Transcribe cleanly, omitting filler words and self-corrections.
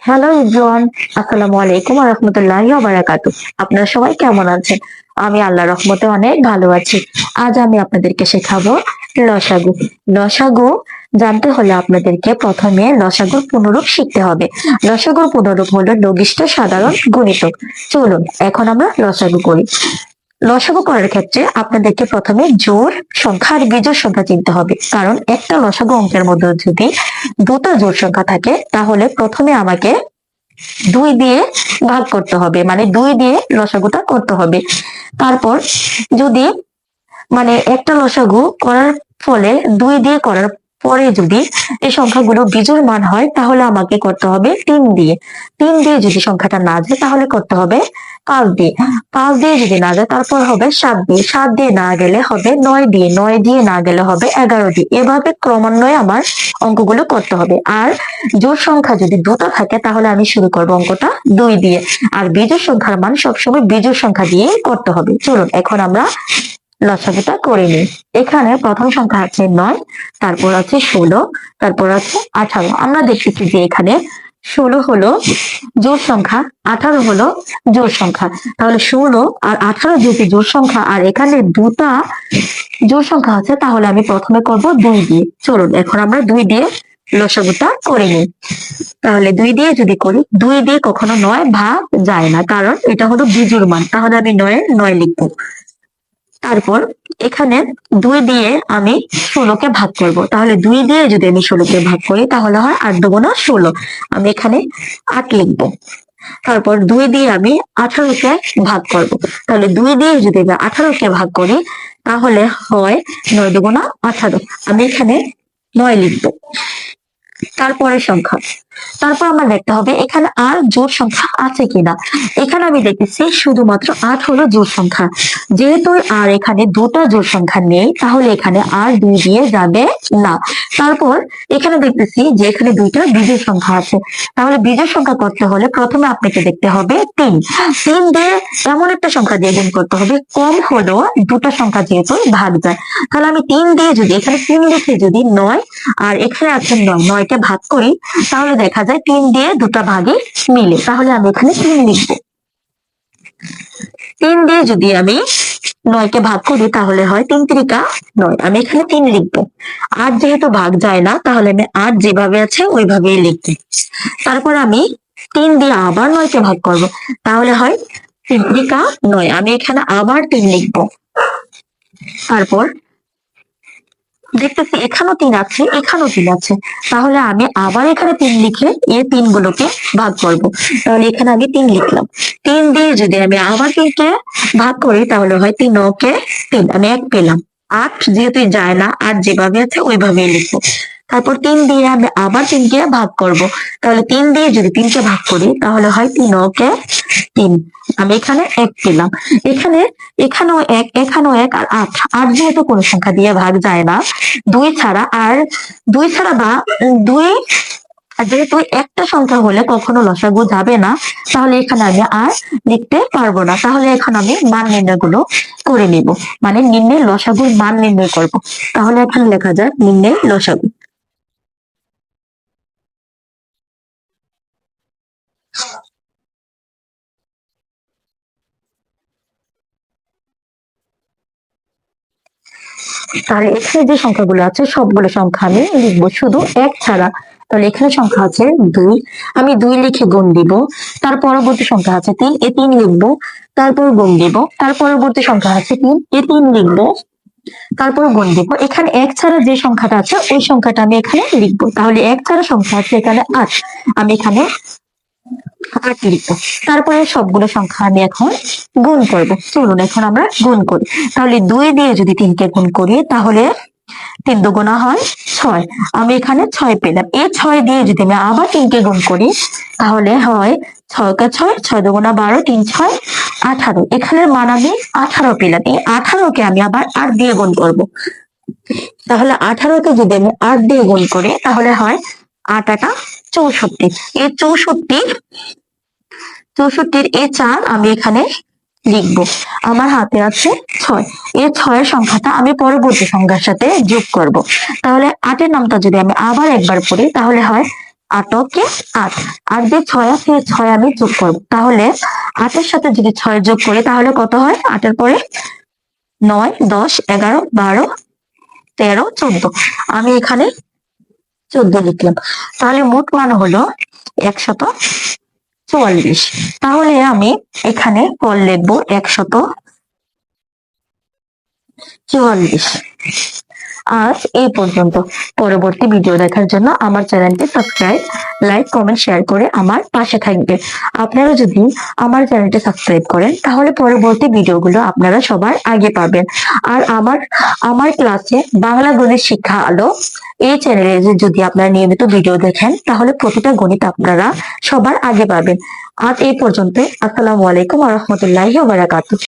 Hello everyone, আসসালামু আলাইকুম ওয়া রাহমাতুল্লাহি ওয়া বারাকাতুহু। আপনারা সবাই কেমন আছেন? আমি আল্লাহর রহমতে অনেক ভালো আছি। আজ আমি আপনাদেরকে শেখাবো লসাগু। লসাগু জানতে হলে আপনাদেরকে প্রথমে লসাগুর পুনরূপ শিখতে হবে। লসাগুর পুনরূপ হলো লঘিষ্ঠ সাধারণ গুণিতক। চলুন এখন আমরা লসাগু করি। লসাগু করার ক্ষেত্রে আপনাদেরকে প্রথমে জোড় সংখ্যা আর বিজোড় সংখ্যা চিনতে হবে, কারণ একটা লসাগু অঙ্কের মধ্যে যদি দুটো জোড় সংখ্যা থাকে তাহলে প্রথমে আমাকে 2 দিয়ে ভাগ করতে হবে, মানে 2 দিয়ে লসাগুটা করতে হবে। তারপর যদি একটা লসাগু করার ফলে 2 দিয়ে করার পরে যদি এই সংখ্যাগুলো বিজোড় মান হয় তাহলে আমাকে করতে হবে 3 দিয়ে। 3 দিয়ে যদি সংখ্যাটা না যায় তাহলে করতে হবে 5 দিয়ে। 5 দিয়ে যদি না যায় তারপর হবে 7 দিয়ে। 7 দিয়ে না গেলে হবে 9 দিয়ে। 9 দিয়ে না গেলে হবে 11 দিয়ে। এভাবে ক্রমান্বয়ে আমার অঙ্কগুলো করতে হবে। আর জোড় সংখ্যা যদি দুটো থাকে তাহলে আমি শুরু করবো অঙ্কটা 2 দিয়ে। আর বিজোড় সংখ্যার মান সবসময় বিজোড় সংখ্যা দিয়ে করতে হবে। চলুন এখন আমরা লসাগুটা করে নিই। এখানে প্রথম সংখ্যা আছে 9, তারপর আছে 16, তারপর আছে 18। আমরা দেখতেছি যে এখানে 16 হলো জোড় সংখ্যা, 18 হলো জোড় সংখ্যা। তাহলে 16 আর 18 যেহেতু জোড় সংখ্যা আর এখানে দুটা জোড় সংখ্যা আছে, তাহলে আমি প্রথমে করব 2 দিয়ে। চলুন এখন আমরা 2 দিয়ে লসাগুটা করে নিই। তাহলে 2 দিয়ে যদি করি, 2 দিয়ে কখনো 9 ভাগ যায় না, কারণ এটা হলো বিজোড় মান। তাহলে আমি 9 এ 9 লিখবো। তারপর এখানে 2 দিয়ে আমি 16কে ভাগ করব। তাহলে 2 দিয়ে যদি আমি 16কে ভাগ করি তাহলে হয় 8 দুগুণ 16। আমি এখানে 8 লিখব। তারপর 2 দিয়ে আমি 18কে ভাগ করব। তাহলে 2 দিয়ে যদি আমি 18কে ভাগ করি তাহলে হয় 9 দুগুণ 18। আমি এখানে 9 লিখব। তারপরের সংখ্যা, তারপর আমার দেখতে হবে এখানে আর জোড় সংখ্যা আছে কিনা। এখানে আমি দেখতেছি শুধুমাত্র 8 হলো জোড় সংখ্যা। যেহেতু আর এখানে দুটো জোড় সংখ্যা নেই তাহলে এখানে আর 2 দিয়ে যাবে না। তারপর এখানে দেখতেছি যে এখানে দুইটা বিজোড় সংখ্যা আছে। তাহলে বিজোড় সংখ্যা করতে হলে প্রথমে আপনাকে দেখতে হবে 3। 3 দিয়ে এমন একটা সংখ্যা দিয়ে গুণ করতে হবে কম হলো দুটো সংখ্যা যেহেতু ভাগ যায়। তাহলে আমি 3 দিয়ে যদি এখানে 3 লিখে যদি 9 আর এখানে আছে 9, 9কে ভাগ করি তাহলে দেখা যায় 3 দিয়ে দুটো ভাগে মিলে। তাহলে আমি এখানে 3 লিখব। 3 দিয়ে যদি আমি 9কে ভাগ করি তাহলে হয় 3 3 9। আমি এখানে 3 লিখবো। 8 যেহেতু ভাগ যায় না তাহলে আমি 8 যেভাবে আছে ওইভাবেই লিখবো। তারপর আমি 3 দিয়ে আবার 9কে ভাগ করব। তাহলে হয় 3 3 9। আমি এখানে আবার 3 লিখবো। তারপর দেখতেছি এখানেও 3 আছে, এখানেও 3 আছে। তাহলে আমি আবার এখানে 3 লিখে এই 3 গুলোকে ভাগ করব। তাহলে এখানে আমি 3 লিখলাম। 3 দিয়ে যদি আমি আবার 3কে ভাগ করি তাহলে হয় 3 ওকে 3। আমি 1 পেলাম। 8 যেহেতু যায় না, 8 যেভাবে আছে ওইভাবেই লিখবো। তারপর 3 দিয়ে আমি আবার 3কে ভাগ করব। তাহলে 3 দিয়ে যদি 3কে ভাগ করি তাহলে হয় 3 ওকে 3। আমি এখানে 1 পেলাম। এখানে এখানেও 1, এখানেও 1 আর 8। 8 যেহেতু কোনো সংখ্যা দিয়ে ভাগ যায় না 2 ছাড়া, আর 2 ছাড়া বা 2 যেহেতু একটা সংখ্যা হলে কখনো লসাগু যাবে না, তাহলে এখানে আমি আর লিখতে পারবো না। তাহলে এখন আমি মান নির্ণয় গুলো করে নিব, মানে নির্ণয় লসাগুর মান নির্ণয় করব। তাহলে এখানে লেখা যায় নির্ণয় লসাগু। তাহলে এখানে যে সংখ্যাগুলো আছে সবগুলো সংখ্যা আমি লিখবো শুধু 1 ছাড়া। তাহলে এখানে সংখ্যা আছে 2, আমি 2 লিখে গুণ দিব। তার পরবর্তী সংখ্যা আছে 3, এ 3 লিখবো। তারপর গুণ দিব। তার পরবর্তী সংখ্যা আছে 3, এ 3 লিখবো। তারপর গুণ দিব। এখানে 1 ছাড়া যে সংখ্যাটা আছে ওই সংখ্যাটা আমি এখানে লিখবো। তাহলে 1 ছাড়া সংখ্যা আছে এখানে 8, আমি এখানে 8 লিখবো। তারপরে সবগুলো সংখ্যা আমি এখন গুণ করব। চলুন এখন আমরা গুণ করি। তাহলে 2 দিয়ে যদি 3কে গুণ করি তাহলে 3 দুগুণা হয় 6। আমি এখানে 6 পেলাম। এই 6 দিয়ে যদি আমি আবার 3কে গুণ করি তাহলে হয় 6 কে 6, 6 দুগুণা 12, 3 6 18। এখানে মান আমি 18 পেলাম। এই 18কে আমি আবার 8 দিয়ে গুণ করব। তাহলে 18কে যদি আমি 8 দিয়ে গুণ করি তাহলে হয় 8 8 64। এই 64 এই 4 আমি এখানে লিখবো। আমার হাতে আছে 6। এই 6 সংখ্যাটা আমি পরবর্তী সংখ্যার সাথে যোগ করব। তাহলে 8 এর নামটা যদি আমি আবার একবার পড়ি তাহলে হয় আটকে আট, আর যে ছয় আছে এই ছয় আমি যোগ করবো, তাহলে আটের সাথে যদি ছয় যোগ করে তাহলে কত হয়? আটের পরে 9, 10, 11, 12, 13, 14, আমি এখানে 14 লিখলাম। তাহলে মোট মান হলো 144। তাহলে আমি এখানে ফল লিখবো 144। আজ এই পর্যন্ত। পরবর্তী ভিডিও দেখার জন্য আমার চ্যানেলটি সাবস্ক্রাইব, লাইক, কমেন্ট, শেয়ার করে আমার পাশে থাকবেন। আপনারা যদি আমার চ্যানেলটি সাবস্ক্রাইব করেন তাহলে পরবর্তী ভিডিওগুলো আপনারা সবার আগে পাবেন। আর আমার আমার ক্লাসে বাংলা গণিত শিক্ষা আলো এই চ্যানেলে যদি আপনারা নিয়মিত ভিডিও দেখেন তাহলে প্রতিটা গণিত আপনারা সবার আগে পাবেন। আজ এই পর্যন্ত। আসসালামু আলাইকুম ওয়া রাহমাতুল্লাহি ওয়া বারাকাতুহু।